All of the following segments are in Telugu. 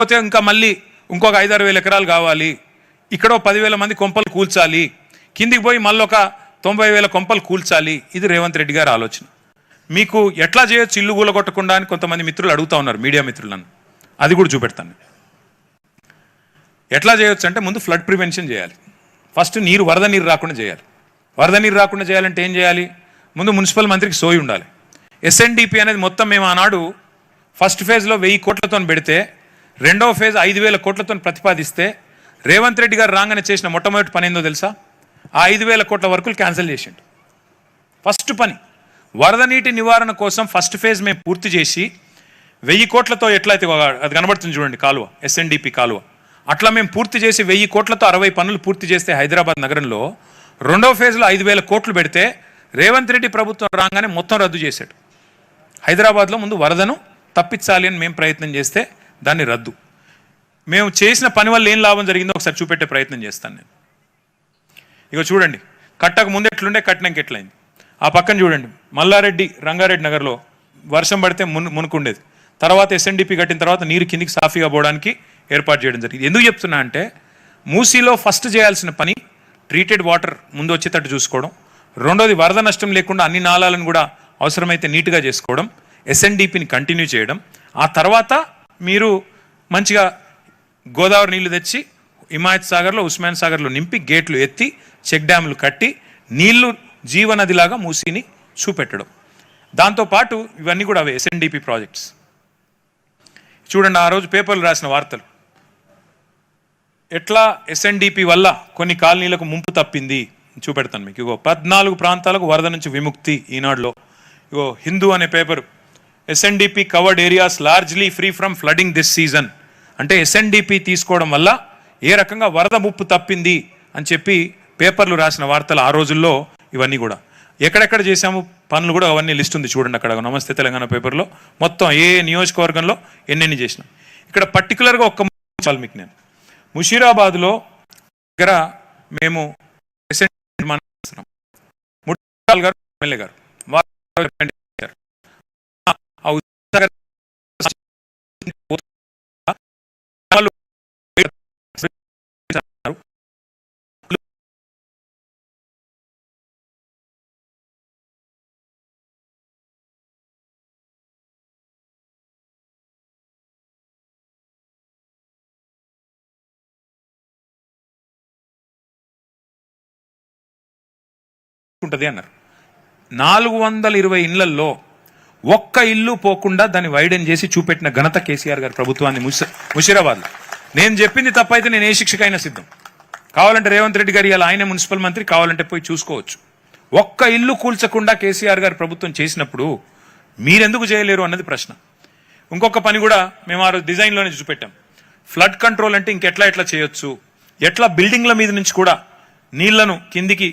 పోతే ఇంకా మళ్ళీ ఇంకొక 5-6 వేల ఎకరాలు కావాలి, ఇక్కడ 10,000 మంది కొంపలు కూల్చాలి, కిందికి పోయి మళ్ళీ ఒక 90,000 కొంపలు కూల్చాలి. ఇది రేవంత్ రెడ్డి గారి ఆలోచన. మీకు ఎట్లా చేయొచ్చు ఇల్లు కూలగొట్టకుండా అని కొంతమంది మిత్రులు అడుగుతూ ఉన్నారు, మీడియా మిత్రులను. అది కూడా చూపెడతాను. ఎట్లా చేయొచ్చు అంటే ముందు ఫ్లడ్ ప్రివెన్షన్ చేయాలి. ఫస్ట్ వరద నీరు రాకుండా చేయాలి. వరద నీరు రాకుండా చేయాలంటే ఏం చేయాలి? ముందు మున్సిపల్ మంత్రికి సోయి ఉండాలి. SNDP అనేది మొత్తం మేము ఆనాడు ఫస్ట్ ఫేజ్లో 1000 కోట్లతో పెడితే, రెండవ ఫేజ్ 5,000 కోట్లతో ప్రతిపాదిస్తే రేవంత్ రెడ్డి గారు రాగానే చేసిన మొట్టమొదటి పని ఏందో తెలుసా? ఆ 5,000 కోట్ల వర్కులు క్యాన్సిల్ చేసిండు. ఫస్ట్ పని వరద నీటి నివారణ కోసం ఫస్ట్ ఫేజ్ మేము పూర్తి చేసి 1000 కోట్లతో ఎట్లయితే అది కనబడుతుంది చూడండి కాలువ, SNDP కాలువ, అట్లా మేము పూర్తి చేసి 1000 కోట్లతో 60 పనులు పూర్తి చేస్తే హైదరాబాద్ నగరంలో రెండవ ఫేజ్లో 5,000 కోట్లు పెడితే రేవంత్ రెడ్డి ప్రభుత్వం రాగానే మొత్తం రద్దు చేశాడు. హైదరాబాద్లో ముందు వరదను తప్పించాలి అని మేము ప్రయత్నం చేస్తే దాన్ని రద్దు. మేము చేసిన పని వల్ల ఏం లాభం జరిగిందో ఒకసారి చూపెట్టే ప్రయత్నం చేస్తాను నేను. ఇక చూడండి, కట్టక ముందు ఎట్లుండే, కట్టినాక ఎట్లయింది. ఆ పక్కన చూడండి, మల్లారెడ్డి రంగారెడ్డి నగర్లో వర్షం పడితే మునుకుండేది. తర్వాత SNDP కట్టిన తర్వాత నీరు కిందికి సాఫీగా పోవడానికి ఏర్పాటు చేయడం జరిగింది. ఎందుకు చెప్తున్నా అంటే, మూసీలో ఫస్ట్ చేయాల్సిన పని ట్రీటెడ్ వాటర్ ముందు వచ్చేటట్టు చూసుకోవడం, రెండోది వరద నష్టం లేకుండా అన్ని నాళాలను కూడా అవసరమైతే నీట్గా చేసుకోవడం, SNDPని కంటిన్యూ చేయడం. ఆ తర్వాత మీరు మంచిగా గోదావరి నీళ్లు తెచ్చి హిమాయత్ సాగర్లో, ఉస్మాన్ సాగర్లో నింపి గేట్లు ఎత్తి చెక్ డ్యాములు కట్టి నీళ్లు జీవనదిలాగా మూసీని చూపెట్టడం. దాంతోపాటు ఇవన్నీ కూడా అవే SNDP ప్రాజెక్ట్స్. చూడండి, ఆ రోజు పేపర్లు రాసిన వార్తలు ఎట్లా SNDP వల్ల కొన్ని కాలనీలకు ముంపు తప్పింది చూపెడతాను మీకు. ఇగో 14 ప్రాంతాలకు వరద నుంచి విముక్తి ఈనాడులో. ఇగో హిందూ అనే paper, SNDP covered areas largely free from flooding this season. అంటే SNDP తీసుకోవడం వల్ల ఏ రకంగా వరద ముప్పు తప్పింది అని చెప్పి పేపర్లు రాసిన వార్తలు ఆ రోజుల్లో. ఇవన్నీ కూడా ఎక్కడెక్కడ చేశాము పనులు కూడా అవన్నీ లిస్ట్ ఉంది చూడండి అక్కడ. నమస్తే తెలంగాణ పేపర్లో మొత్తం ఏ నియోజకవర్గంలో ఎన్నెన్ని చేసినాం. ఇక్కడ పర్టికులర్గా ఒక్క చాలు మీకు. నేను ముషీరాబాద్లో దగ్గర మేము గారు ఎమ్మెల్యే గారు ఉంటుంది అన్నారు. 420 ఇళ్లలో ఒక్క ఇల్లు పోకుండా దాన్ని వైడెన్ చేసి చూపెట్టిన ఘనత కేసీఆర్ గారి ప్రభుత్వాన్ని ముషీరాబాద్లో. నేను చెప్పింది తప్పైతే నేను ఏ శిక్షకైనా సిద్ధం. కావాలంటే రేవంత్ రెడ్డి గారు ఇలా ఆయన మున్సిపల్ మంత్రి, కావాలంటే పోయి చూసుకోవచ్చు. ఒక్క ఇల్లు కూల్చకుండా కేసీఆర్ గారి ప్రభుత్వం చేసినప్పుడు మీరెందుకు చేయలేరు అన్నది ప్రశ్న. ఇంకొక పని కూడా మేము ఆ రోజు డిజైన్లోనే చూపెట్టాం. ఫ్లడ్ కంట్రోల్ అంటే ఇంకెట్లా చేయొచ్చు, ఎట్లా బిల్డింగ్ల మీద నుంచి కూడా నీళ్లను కిందికి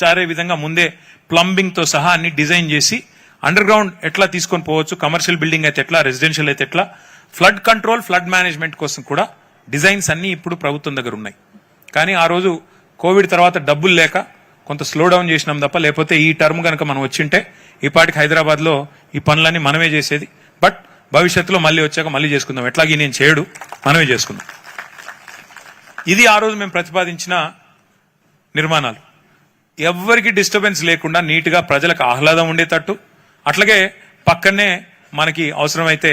జారే విధంగా ముందే ప్లంబింగ్తో సహా అన్ని డిజైన్ చేసి అండర్ గ్రౌండ్ ఎట్లా తీసుకొని పోవచ్చు, కమర్షియల్ బిల్డింగ్ అయితే ఎట్లా, రెసిడెన్షియల్ అయితే ఎట్లా, ఫ్లడ్ కంట్రోల్ ఫ్లడ్ మేనేజ్మెంట్ కోసం కూడా డిజైన్స్ అన్నీ ఇప్పుడు ప్రభుత్వం దగ్గర ఉన్నాయి. కానీ ఆ రోజు కోవిడ్ తర్వాత డబ్బులు లేక కొంత స్లో డౌన్ చేసినాం తప్ప, లేకపోతే ఈ టర్మ్ కనుక మనం వచ్చింటే ఈ పాటికి హైదరాబాద్లో ఈ పనులన్నీ మనమే చేసేది. బట్ భవిష్యత్తులో మళ్ళీ వచ్చాక మళ్ళీ చేసుకుందాం, ఎట్లాగే నేను చేయడు, మనమే చేసుకుందాం. ఇది ఆ రోజు మేము ప్రతిపాదించిన నిర్మాణాలు. ఎవ్వరికి డిస్టర్బెన్స్ లేకుండా నీట్గా ప్రజలకు ఆహ్లాదం ఉండేటట్టు, అట్లాగే పక్కనే మనకి అవసరమైతే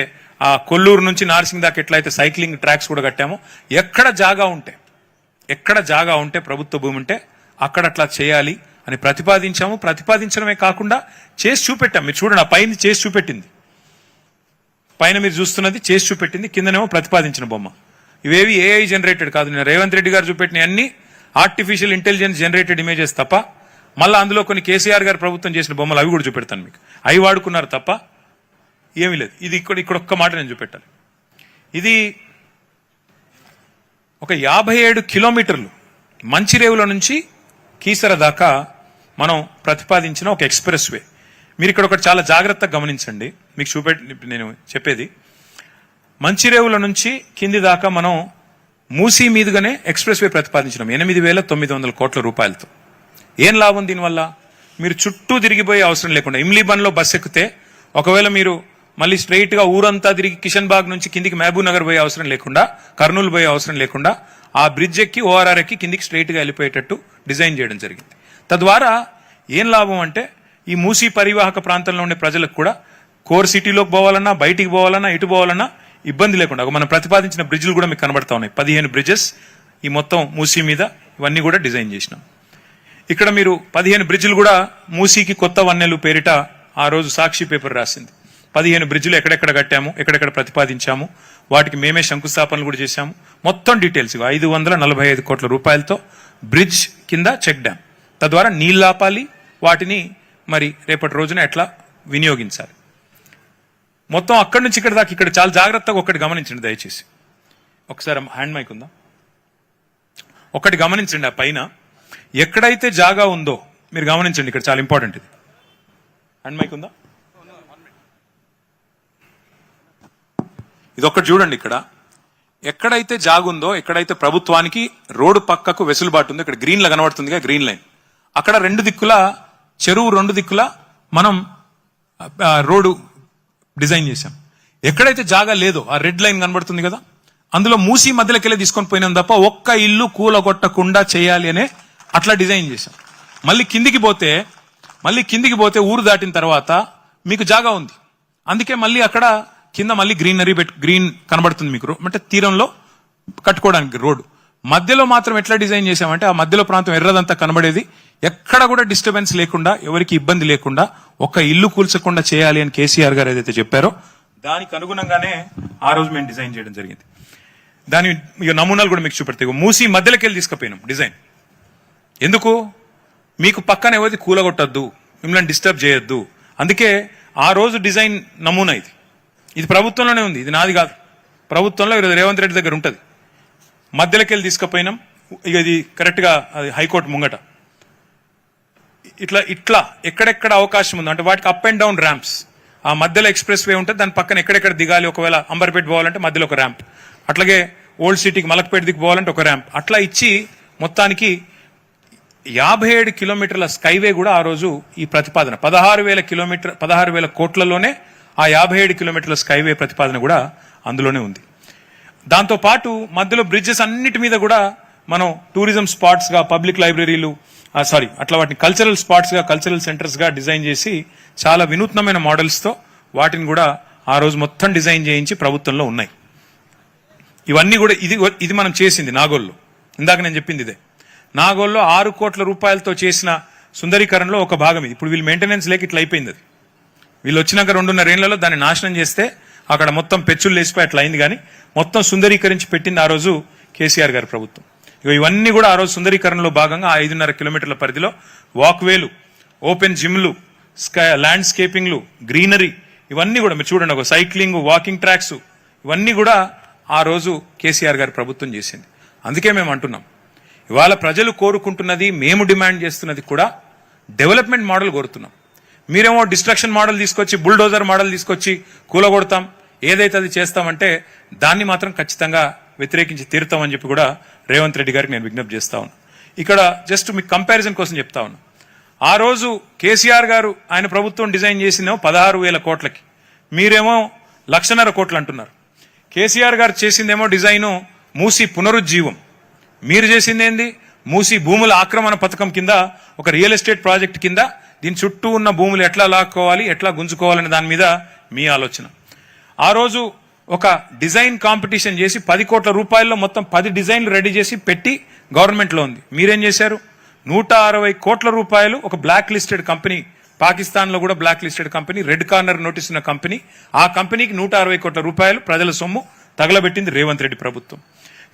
ఆ కొల్లూరు నుంచి నార్సింగ్ దాకా ఎట్లయితే సైక్లింగ్ ట్రాక్స్ కూడా కట్టామో, ఎక్కడ జాగా ఉంటే ప్రభుత్వ భూమి ఉంటే అక్కడ అట్లా చేయాలి అని ప్రతిపాదించాము. ప్రతిపాదించడమే కాకుండా చేసి చూపెట్టాం. మీరు చూడండి, ఆ పైన చేసి చూపెట్టింది, పైన మీరు చూస్తున్నది చేసి చూపెట్టింది, కిందనేమో ప్రతిపాదించిన బొమ్మ. ఇవేవి AI జనరేటెడ్ కాదు. నేను రేవంత్ రెడ్డి గారు చూపెట్టిన అన్ని ఆర్టిఫిషియల్ ఇంటెలిజెన్స్ జనరేటెడ్ ఇమేజెస్ తప్ప, మళ్ళీ అందులో కొన్ని కేసీఆర్ గారు ప్రభుత్వం చేసిన బొమ్మలు అవి కూడా చూపెడతాను మీకు. అవి వాడుకున్నారు తప్ప ఏమీ లేదు. ఇది ఇక్కడ ఒక్క మాట నేను చూపెట్టాలి. ఇది ఒక 57 కిలోమీటర్లు మంచిరేవుల నుంచి కీసర దాకా మనం ప్రతిపాదించిన ఒక ఎక్స్ప్రెస్ వే. మీరు ఇక్కడ ఒకటి చాలా జాగ్రత్తగా గమనించండి, మీకు నేను చెప్పేది. మంచిరేవుల నుంచి కింది దాకా మనం మూసీ మీదుగానే ఎక్స్ప్రెస్ వే ప్రతిపాదించినాం 8,900 కోట్ల రూపాయలతో. ఏం లాభం దీనివల్ల? మీరు చుట్టూ తిరిగిపోయే అవసరం లేకుండా ఇమ్లీబన్లో బస్సు ఎక్కితే, ఒకవేళ మీరు మళ్ళీ స్ట్రైట్గా ఊరంతా తిరిగి కిషన్ బాగ్ నుంచి కిందికి మహబూబ్ నగర్ పోయే అవసరం లేకుండా, కర్నూలు పోయే అవసరం లేకుండా ఆ బ్రిడ్జ్ ఎక్కి ఓఆర్ఆర్ ఎక్కి కిందికి స్ట్రైట్గా వెళ్ళిపోయేటట్టు డిజైన్ చేయడం జరిగింది. తద్వారా ఏం లాభం అంటే ఈ మూసీ పరివాహక ప్రాంతంలో ఉండే ప్రజలకు కూడా కోర్ సిటీలోకి పోవాలన్నా, బయటికి పోవాలన్నా, ఇటు పోవాలన్నా ఇబ్బంది లేకుండా మనం ప్రతిపాదించిన బ్రిడ్జ్లు కూడా మీకు కనబడతా ఉన్నాయి. 15 బ్రిడ్జెస్ ఈ మొత్తం మూసీ మీద ఇవన్నీ కూడా డిజైన్ చేసినాం. ఇక్కడ మీరు 15 బ్రిడ్జ్లు కూడా మూసీకి కొత్త వన్నెలు పేరిట ఆ రోజు సాక్షి పేపర్ రాసింది. 15 బ్రిడ్జ్లు ఎక్కడెక్కడ కట్టాము, ఎక్కడెక్కడ ప్రతిపాదించాము, వాటికి మేమే శంకుస్థాపనలు కూడా చేశాము. మొత్తం డీటెయిల్స్ 545 కోట్ల రూపాయలతో బ్రిడ్జ్ కింద చెక్ డ్యామ్. తద్వారా నీళ్ళు ఆపాలి, వాటిని మరి రేపటి రోజున ఎట్లా వినియోగించాలి. మొత్తం అక్కడి నుంచి ఇక్కడ దాకా ఇక్కడ చాలా జాగ్రత్తగా ఒకటి గమనించండి దయచేసి. ఒకసారి హ్యాండ్ మైక్ ఉందా, ఒకటి గమనించండి. ఆ పైన ఎక్కడైతే జాగా ఉందో మీరు గమనించండి, ఇక్కడ చాలా ఇంపార్టెంట్ ఇది. హ్యాండ్ మైక్ ఉందా? ఇది ఒక్కటి చూడండి. ఇక్కడ ఎక్కడైతే జాగుందో, ఎక్కడైతే ప్రభుత్వానికి రోడ్డు పక్కకు వెసులుబాటు ఉందో, ఇక్కడ గ్రీన్ లా కనబడుతుందిగా గ్రీన్ లైన్, అక్కడ 2 దిక్కుల చెరువు 2 దిక్కుల మనం రోడ్డు డిజైన్ చేశాం. ఎక్కడైతే జాగా లేదో ఆ రెడ్ లైన్ కనబడుతుంది కదా, అందులో మూసి మధ్యలోకి వెళ్ళి తీసుకొని పోయినాం తప్ప ఒక్క ఇల్లు కూలగొట్టకుండా చేయాలి అనే అట్లా డిజైన్ చేశాం. మళ్ళీ కిందికి పోతే ఊరు దాటిన తర్వాత మీకు జాగా ఉంది, అందుకే మళ్ళీ అక్కడ కింద మళ్ళీ గ్రీన్ కనబడుతుంది మీకు. అంటే తీరంలో కట్టుకోవడానికి రోడ్డు మధ్యలో మాత్రం ఎట్లా డిజైన్ చేశామంటే ఆ మధ్యలో ప్రాంతం ఎర్రదంతా కనబడేది, ఎక్కడ కూడా డిస్టర్బెన్స్ లేకుండా, ఎవరికి ఇబ్బంది లేకుండా, ఒక్క ఇల్లు కూల్చకుండా చేయాలి అని కేసీఆర్ గారు ఏదైతే చెప్పారో దానికి అనుగుణంగానే ఆ రోజు మేము డిజైన్ చేయడం జరిగింది. దాని ఇక నమూనాలు కూడా మీకు చూపెడతాయి. మూసి మధ్యలోకి వెళ్ళి తీసుకుపోయినాం డిజైన్. ఎందుకు? మీకు పక్కన ఎవరిది కూలగొట్టద్దు, మిమ్మల్ని డిస్టర్బ్ చేయొద్దు. అందుకే ఆ రోజు డిజైన్ నమూనా ఇది ప్రభుత్వంలోనే ఉంది, ఇది నాది కాదు. ప్రభుత్వంలో రేవంత్ రెడ్డి దగ్గర ఉంటుంది. మధ్యలోకి వెళ్ళి తీసుకుపోయినాం. ఇక ఇది కరెక్ట్గా అది హైకోర్టు ముంగట ఇట్లా ఎక్కడెక్కడ అవకాశం ఉందో అంటే వాటికి అప్ అండ్ డౌన్ ర్యాంప్స్. ఆ మధ్యలో ఎక్స్ప్రెస్ వే ఉంటుంది, దాని పక్కన ఎక్కడెక్కడ దిగాలి, ఒకవేళ అంబర్పేట పోవాలంటే మధ్యలో ఒక ర్యాంప్, అట్లాగే ఓల్డ్ సిటీకి మలక్పేట దిగి పోవాలంటే ఒక ర్యాంప్, అట్లా ఇచ్చి మొత్తానికి 57 కిలోమీటర్ల స్కైవే కూడా ఆ రోజు ఈ ప్రతిపాదన 16,000 కోట్లలోనే ఆ 57 కిలోమీటర్ల స్కైవే ప్రతిపాదన కూడా అందులోనే ఉంది. దాంతో పాటు మధ్యలో బ్రిడ్జెస్ అన్నిటి మీద కూడా మనం టూరిజం స్పాట్స్ గా, పబ్లిక్ లైబ్రరీలు అట్లా వాటిని కల్చరల్ స్పాట్స్ గా, కల్చరల్ సెంటర్స్ గా డిజైన్ చేసి చాలా వినూత్నమైన మోడల్స్ తో వాటిని కూడా ఆ రోజు మొత్తం డిజైన్ చేయించి ప్రభుత్వంలో ఉన్నాయి. ఇవన్నీ కూడా ఇది మనం చేసింది నాగోల్లో. ఇందాక నేను చెప్పింది ఇదే. నాగోల్లో 6 కోట్ల రూపాయలతో చేసిన సుందరీకరణలో ఒక భాగం ఇది. ఇప్పుడు వీళ్ళు మెయింటెనెన్స్ లేక ఇట్లా అయిపోయింది. అది వీళ్ళు వచ్చినాక 2.5 ఏళ్లలో దాన్ని నాశనం చేస్తే అక్కడ మొత్తం పెచ్చులు లేసిపోయి అట్లా అయింది. కానీ మొత్తం సుందరీకరించి పెట్టింది ఆ రోజు కేసీఆర్ గారి ప్రభుత్వం. ఇవన్నీ కూడా ఆ రోజు సుందరీకరణలో భాగంగా 5.5 కిలోమీటర్ల పరిధిలో వాక్వేలు, ఓపెన్ జిమ్లు, ల్యాండ్స్కేపింగ్లు, గ్రీనరీ, ఇవన్నీ కూడా మీరు చూడండి. ఒక సైక్లింగ్, వాకింగ్ ట్రాక్స్, ఇవన్నీ కూడా ఆ రోజు కేసీఆర్ గారి ప్రభుత్వం చేసింది. అందుకే మేము అంటున్నాం, ఇవాళ ప్రజలు కోరుకుంటున్నది, మేము డిమాండ్ చేస్తున్నది కూడా డెవలప్మెంట్ మోడల్ కోరుతున్నాం. మీరేమో డిస్ట్రక్షన్ మోడల్ తీసుకొచ్చి, బుల్డోజర్ మోడల్ తీసుకొచ్చి కూలగొడతాం, ఏదైతే అది చేస్తామంటే దాన్ని మాత్రం ఖచ్చితంగా వ్యతిరేకించి తీరుతామని చెప్పి కూడా రేవంత్ రెడ్డి గారికి నేను విజ్ఞప్తి చేస్తా ఉన్నా. ఇక్కడ జస్ట్ మీకు కంపారిజన్ కోసం చెప్తా ఉన్నా. ఆ రోజు కేసీఆర్ గారు ఆయన ప్రభుత్వం డిజైన్ చేసిందేమో 16,000 కోట్లకి, మీరేమో 1,50,000 కోట్లు అంటున్నారు. కేసీఆర్ గారు చేసిందేమో డిజైను మూసి పునరుజ్జీవం, మీరు చేసింది ఏంది? మూసి భూముల ఆక్రమణ పథకం కింద ఒక రియల్ ఎస్టేట్ ప్రాజెక్ట్ కింద దీని చుట్టూ ఉన్న భూములు ఎట్లా లాక్కోవాలి, ఎట్లా గుంజుకోవాలనే దాని మీద మీ ఆలోచన. ఆ రోజు ఒక డిజైన్ కాంపిటీషన్ చేసి 10 కోట్ల రూపాయల్లో మొత్తం 10 డిజైన్లు రెడీ చేసి పెట్టి గవర్నమెంట్లో ఉంది. మీరేం చేశారు? 160 కోట్ల రూపాయలు ఒక బ్లాక్ లిస్టెడ్ కంపెనీ, పాకిస్తాన్ లో కూడా black listed company, red corner notice ఉన్న కంపెనీ, ఆ కంపెనీకి 160 కోట్ల రూపాయలు ప్రజల సొమ్ము తగలబెట్టింది రేవంత్ రెడ్డి ప్రభుత్వం.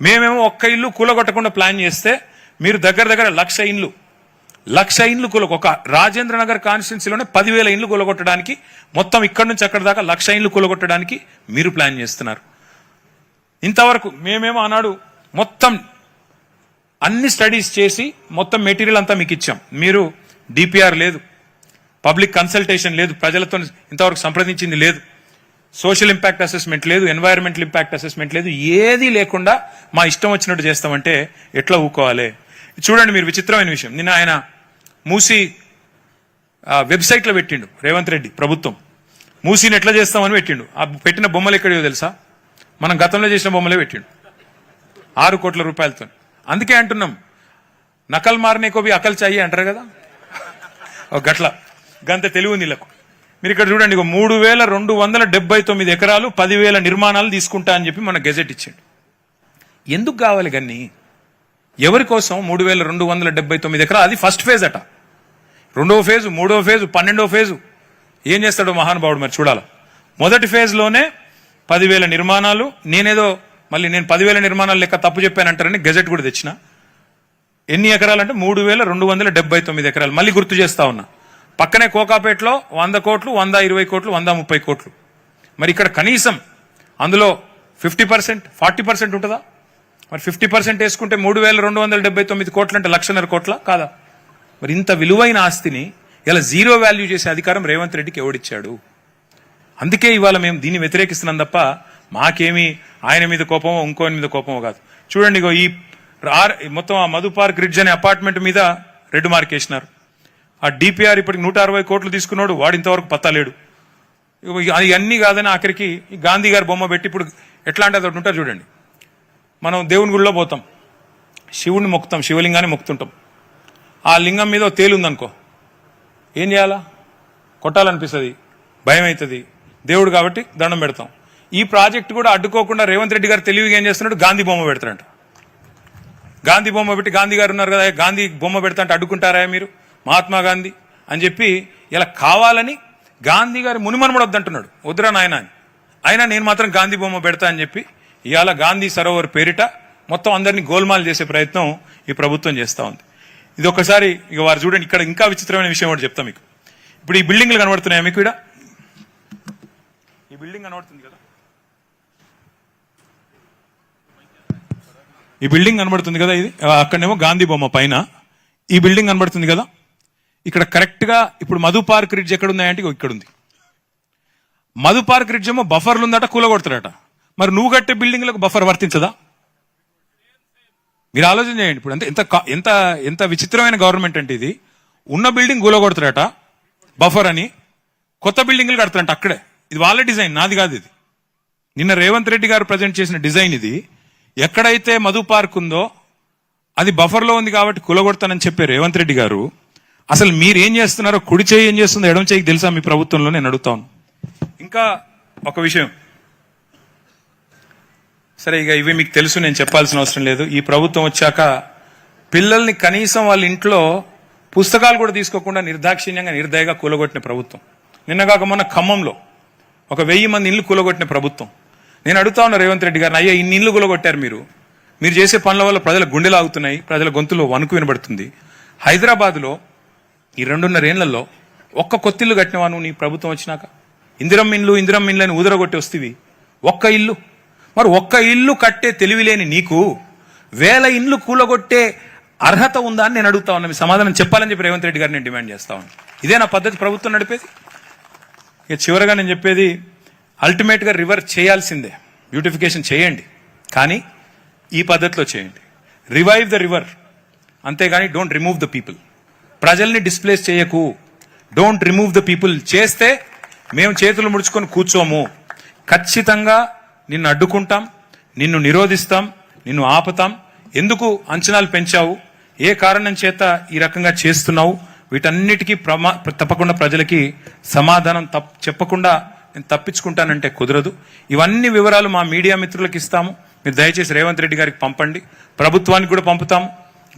మేమేమో ఒక్క ఇల్లు కూలగొట్టకుండా ప్లాన్ చేస్తే మీరు దగ్గర 1,00,000 ఇండ్లు ఒక రాజేంద్ర నగర్ కాన్స్టిట్యున్సీలోనే 10,000 ఇండ్లు కూలగొట్టడానికి, మొత్తం ఇక్కడ నుంచి అక్కడ దాకా 1,00,000 ఇండ్లు కూలగొట్టడానికి మీరు ప్లాన్ చేస్తున్నారు. ఇంతవరకు మేమేమో ఆనాడు మొత్తం అన్ని స్టడీస్ చేసి మొత్తం మెటీరియల్ అంతా మీకు ఇచ్చాం. మీరు డిపిఆర్ లేదు, పబ్లిక్ కన్సల్టేషన్ లేదు, ప్రజలతో ఇంతవరకు సంప్రదించింది లేదు, సోషల్ ఇంపాక్ట్ అసెస్మెంట్ లేదు, ఎన్వైరన్మెంటల్ ఇంపాక్ట్ అసెస్మెంట్ లేదు, ఏదీ లేకుండా మా ఇష్టం వచ్చినట్టు చేస్తామంటే ఎట్లా ఊకోవాలి? చూడండి మీరు, విచిత్రమైన విషయం, నిన్న ఆయన మూసి వెబ్సైట్లో పెట్టిండు రేవంత్ రెడ్డి ప్రభుత్వం. మూసీని ఎట్లా చేస్తామని పెట్టిండు. ఆ పెట్టిన బొమ్మలు ఎక్కడియో తెలుసా? మనం గతంలో చేసిన బొమ్మలే పెట్టిండు 6 కోట్ల రూపాయలతో. అందుకే అంటున్నాం, నకల్ మారనే కోబి అకల్ చాయి అంటారు కదా, గట్ల గంత తెలివి ఉంది వీళ్ళకు. మీరు ఇక్కడ చూడండి, 3279 ఎకరాలు 10,000 నిర్మాణాలు తీసుకుంటా అని చెప్పి మన గెజెట్ ఇచ్చిండు. ఎందుకు కావాలి గన్ని? ఎవరి కోసం 3279 ఎకరాలు? అది ఫస్ట్ ఫేజ్ అట. 2వ ఫేజు, 3వ ఫేజు, 12వ ఫేజు ఏం చేస్తాడో మహానుభావుడు మరి చూడాల. మొదటి ఫేజ్లోనే 10,000 నిర్మాణాలు. నేను 10,000 నిర్మాణాలు లెక్క తప్పు చెప్పానంటారని గెజెట్ కూడా తెచ్చిన. ఎన్ని ఎకరాలు అంటే 3279 ఎకరాలు. మళ్ళీ గుర్తు చేస్తా ఉన్నా, పక్కనే కోకాపేటలో 100 కోట్లు, 120 కోట్లు, 130 కోట్లు. మరి ఇక్కడ కనీసం అందులో 50%, 40% ఉంటుందా? మరి 50% వేసుకుంటే 3279 కోట్లు అంటే 1,50,000 కోట్ల కాదా? మరి ఇంత విలువైన ఆస్తిని ఇలా జీరో వాల్యూ చేసే అధికారం రేవంత్ రెడ్డికి ఎవడిచ్చాడు? అందుకే ఇవాళ మేము దీన్ని వ్యతిరేకిస్తున్నాం తప్ప మాకేమీ ఆయన మీద కోపమో ఇంకోని మీద కోపమో కాదు. చూడండి, ఈ మొత్తం ఆ మధు పార్క్ రిడ్జ్ అనే అపార్ట్మెంట్ మీద రెడ్ మార్క్ వేసినారు. ఆ డిపిఆర్ ఇప్పటికి 160 కోట్లు తీసుకున్నాడు, వాడు ఇంతవరకు పత్తలేడు. అది అన్నీ కాదని ఆఖరికి గాంధీ గారి బొమ్మ పెట్టి, ఇప్పుడు ఎట్లా అంటే అది ఉంటారు చూడండి, మనం దేవుని గుడిలో పోతాం, శివుడిని మొక్కుతాం, శివలింగాన్ని మొక్కుతుంటాం. ఆ లింగం మీద తేలుందనుకో, ఏం చేయాలా? కొట్టాలనిపిస్తుంది, భయం అవుతుంది. దేవుడు కాబట్టి దండం పెడతాం. ఈ ప్రాజెక్ట్ కూడా అడ్డుకోకుండా రేవంత్ రెడ్డి గారు తెలివిగా ఏం చేస్తున్నాడు? గాంధీ బొమ్మ పెడతారంట. గాంధీ బొమ్మ పెట్టి, గాంధీ గారు ఉన్నారు కదా, గాంధీ బొమ్మ పెడతా అంటే అడ్డుకుంటారా మీరు? మహాత్మా గాంధీ అని చెప్పి ఇలా కావాలని గాంధీ గారి మునిమనుమడు వద్దంటున్నాడు. వద్దురా నాయన అని. అయినా నేను మాత్రం గాంధీ బొమ్మ పెడతా అని చెప్పి ఇవాళ గాంధీ సరోవర్ పేరిట మొత్తం అందరినీ గోల్మాల్ చేసే ప్రయత్నం ఈ ప్రభుత్వం చేస్తూ ఉంది. ఇది ఒకసారి ఇక వారు చూడండి, ఇక్కడ ఇంకా విచిత్రమైన విషయం ఒకటి చెప్తా మీకు. ఇప్పుడు ఈ బిల్డింగ్లు కనబడుతున్నాయా మీకు? ఇక్కడ ఈ బిల్డింగ్ కనబడుతుంది కదా, ఈ బిల్డింగ్ కనబడుతుంది కదా, ఇది అక్కడనేమో గాంధీ బొమ్మ పైన ఈ బిల్డింగ్ కనబడుతుంది కదా. ఇక్కడ కరెక్ట్ గా ఇప్పుడు మధు పార్క్ రిడ్జ్ ఎక్కడ ఉన్నాయంటే ఇక్కడ ఉంది. మధు పార్క్ రిడ్జ్ ఏమో బఫర్లు ఉందట, కూలగొడతారట. మరి నువ్వు కట్టే బిల్డింగ్లకు బఫర్ వర్తించదా? మీరు ఆలోచన చేయండి. ఇప్పుడు అంటే ఎంత ఎంత ఎంత విచిత్రమైన గవర్నమెంట్ అంటే ఇది. ఉన్న బిల్డింగ్ కూలగొడతారట బఫర్ అని, కొత్త బిల్డింగ్లు కడతారంట అక్కడే. ఇది వాళ్ళ డిజైన్, నాది కాదు ఇది. నిన్న రేవంత్ రెడ్డి గారు ప్రజెంట్ చేసిన డిజైన్ ఇది. ఎక్కడైతే మధు పార్క్ ఉందో అది బఫర్లో ఉంది కాబట్టి కూలగొడతానని చెప్పే రేవంత్ రెడ్డి గారు, అసలు మీరేం చేస్తున్నారో, కుడి చేయి ఏం చేస్తుందో ఎడమ చేయికి తెలుసా మీ ప్రభుత్వంలో? నేను అడుగుతాను. ఇంకా ఒక విషయం, సరే ఇక ఇవి మీకు తెలుసు, నేను చెప్పాల్సిన అవసరం లేదు. ఈ ప్రభుత్వం వచ్చాక పిల్లల్ని కనీసం వాళ్ళ ఇంట్లో పుస్తకాలు కూడా తీసుకోకుండా నిర్దాక్షిణ్యంగా నిర్దయగా కూలగొట్టిన ప్రభుత్వం. నిన్నగాక మొన్న ఖమ్మంలో 1000 మంది ఇల్లు కూలగొట్టిన ప్రభుత్వం. నేను అడుగుతా ఉన్నా రేవంత్ రెడ్డి గారిని, అయ్యా ఇన్ని ఇల్లు కూలగొట్టారు మీరు చేసే పనుల వల్ల ప్రజల గుండెలు ఆగుతున్నాయి, ప్రజల గొంతులో వణుకు వినబడుతుంది. హైదరాబాద్లో ఈ 2.5 ఏళ్లలో ఒక్క కొత్తిల్లు కట్టినవా నువ్వు నీ ప్రభుత్వం వచ్చినాక? ఇందిరమ్మ ఇండ్లు అని ఊదరగొట్టి వస్తేవి ఒక్క ఇల్లు. మరి ఒక్క ఇల్లు కట్టే తెలివి లేని నీకు 1000 ఇండ్లు కూలగొట్టే అర్హత ఉందా అని నేను అడుగుతా ఉన్నా. మీ సమాధానం చెప్పాలని చెప్పి రేవంత్ రెడ్డి గారిని నేను డిమాండ్ చేస్తా ఉన్నా. ఇదే నా పద్ధతి ప్రభుత్వం నడిపేది? ఇక చివరగా నేను చెప్పేది, అల్టిమేట్గా రివర్ చేయాల్సిందే, బ్యూటిఫికేషన్ చేయండి, కానీ ఈ పద్ధతిలో చేయండి. రివైవ్ ద రివర్, అంతేగాని డోంట్ రిమూవ్ ద పీపుల్. ప్రజల్ని డిస్ప్లేస్ చేయకు, డోంట్ రిమూవ్ ద పీపుల్. చేస్తే మేము చేతులు ముడుచుకొని కూర్చోము. ఖచ్చితంగా నిన్ను అడ్డుకుంటాం, నిన్ను నిరోధిస్తాం, నిన్ను ఆపుతాం. ఎందుకు అంచనాలు పెంచావు, ఏ కారణం చేత ఈ రకంగా చేస్తున్నావు, వీటన్నిటికీ తప్పకుండా ప్రజలకి సమాధానం చెప్పకుండా నేను తప్పించుకుంటానంటే కుదరదు. ఇవన్నీ వివరాలు మా మీడియా మిత్రులకు ఇస్తాము. మీరు దయచేసి రేవంత్ రెడ్డి గారికి పంపండి, ప్రభుత్వానికి కూడా పంపుతాము.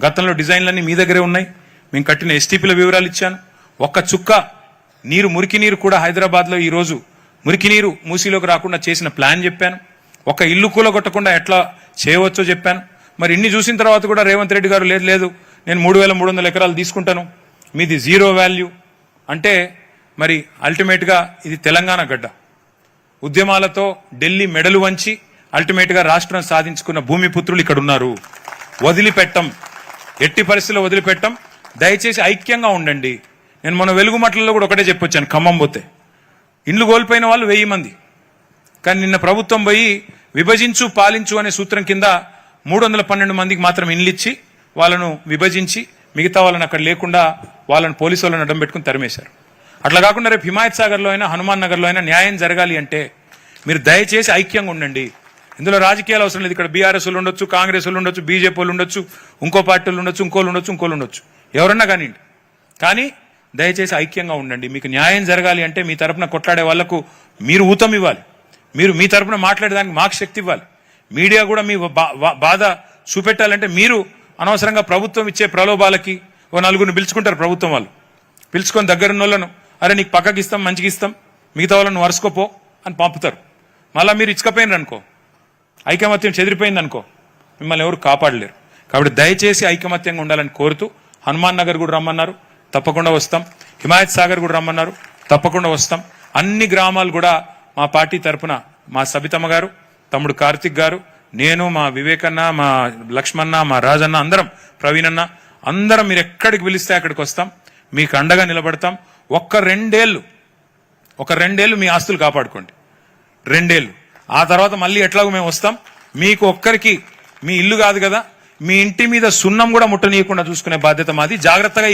గతంలో డిజైన్లన్నీ మీ దగ్గరే ఉన్నాయి. మేము కట్టిన ఎస్టీపీల వివరాలు ఇచ్చాను. ఒక్క చుక్క నీరు, మురికి నీరు కూడా హైదరాబాద్లో ఈరోజు మురికి నీరు మూసీలోకి రాకుండా చేసిన ప్లాన్ చెప్పాను. ఒక ఇల్లు కూలగొట్టకుండా ఎట్లా చేయవచ్చో చెప్పాను. మరి ఇన్ని చూసిన తర్వాత కూడా రేవంత్ రెడ్డి గారు లేదు నేను 3300 ఎకరాలు తీసుకుంటాను, మీది జీరో వాల్యూ అంటే, మరి అల్టిమేట్గా ఇది తెలంగాణ గడ్డ. ఉద్యమాలతో ఢిల్లీ మెడలు వంచి అల్టిమేట్గా రాష్ట్రం సాధించుకున్న భూమిపుత్రులు ఇక్కడ ఉన్నారు. వదిలిపెట్టం, ఎట్టి పరిస్థితుల్లో వదిలిపెట్టం. దయచేసి ఐక్యంగా ఉండండి. నేను మన వెలుగుమట్లలో కూడా ఒకటే చెప్పొచ్చాను, ఖమ్మం పోతే ఇండ్లు కోల్పోయిన వాళ్ళు 1000 మంది. కానీ నిన్న ప్రభుత్వం పోయి విభజించు పాలించు అనే సూత్రం కింద 312 మందికి మాత్రం ఇండ్లు ఇచ్చి వాళ్ళను విభజించి మిగతా వాళ్ళని అక్కడ లేకుండా వాళ్ళని పోలీసు వాళ్ళని అడ్డం పెట్టుకుని తరిమేశారు. అట్లా కాకుండా రేపు హిమాయత్ సాగర్లో అయినా హనుమాన్ నగర్లో అయినా న్యాయం జరగాలి అంటే మీరు దయచేసి ఐక్యంగా ఉండండి. ఇందులో రాజకీయాలు అవసరం లేదు. ఇక్కడ బీఆర్ఎస్ వాళ్ళు ఉండొచ్చు, కాంగ్రెస్ వాళ్ళు ఉండొచ్చు, బీజేపీ వాళ్ళు ఉండొచ్చు, ఇంకో పార్టీలు ఉండొచ్చు, ఇంకోళ్ళు ఉండొచ్చు, ఎవరన్నా కానివ్వండి. కానీ దయచేసి ఐక్యంగా ఉండండి. మీకు న్యాయం జరగాలి అంటే మీ తరపున కొట్లాడే వాళ్లకు మీరు ఊతం ఇవ్వాలి. మీరు మీ తరపున మాట్లాడేదానికి మాకు శక్తి ఇవ్వాలి. మీడియా కూడా మీ బాధ చూపెట్టాలంటే మీరు అనవసరంగా ప్రభుత్వం ఇచ్చే ప్రలోభాలకి ఓ నలుగురిని పిలుచుకుంటారు. ప్రభుత్వం వాళ్ళు పిలుచుకొని దగ్గరున్న వాళ్ళను అరే నీకు పక్కకి ఇస్తాం, మంచిగా ఇస్తాం, మిగతా వాళ్ళను వరుసుకోపో అని పంపుతారు. మళ్ళీ మీరు ఇచ్చకపోయినారు అనుకో, ఐకమత్యం చెదిరిపోయింది అనుకో, మిమ్మల్ని ఎవరు కాపాడలేరు. కాబట్టి దయచేసి ఐకమత్యంగా ఉండాలని కోరుతూ హనుమాన్ నగర్ కూడా రమ్మన్నారు, తప్పకుండా వస్తాం. హిమాయత్ సాగర్ కూడా రమ్మన్నారు, తప్పకుండా వస్తాం. అన్ని గ్రామాలు కూడా మా పార్టీ తరఫున మా సబితమ్మ గారు, తమ్ముడు కార్తిక్ గారు, నేను, మా వివేకన్న, మా లక్ష్మణ, మా రాజన్న, అందరం, ప్రవీణన్న, అందరం మీరు ఎక్కడికి పిలిస్తే అక్కడికి వస్తాం. మీకు అండగా నిలబడతాం. ఒక్క రెండేళ్లు మీ ఆస్తులు కాపాడుకోండి. 2 ఏళ్ళు ఆ తర్వాత మళ్ళీ ఎట్లాగో మేము వస్తాం. మీకు ఒక్కరికి మీ ఇల్లు కాదు కదా, మీ ఇంటి మీద సున్నం కూడా ముట్టనీయకుండా చూసుకునే బాధ్యత మాది. జాగ్రత్తగా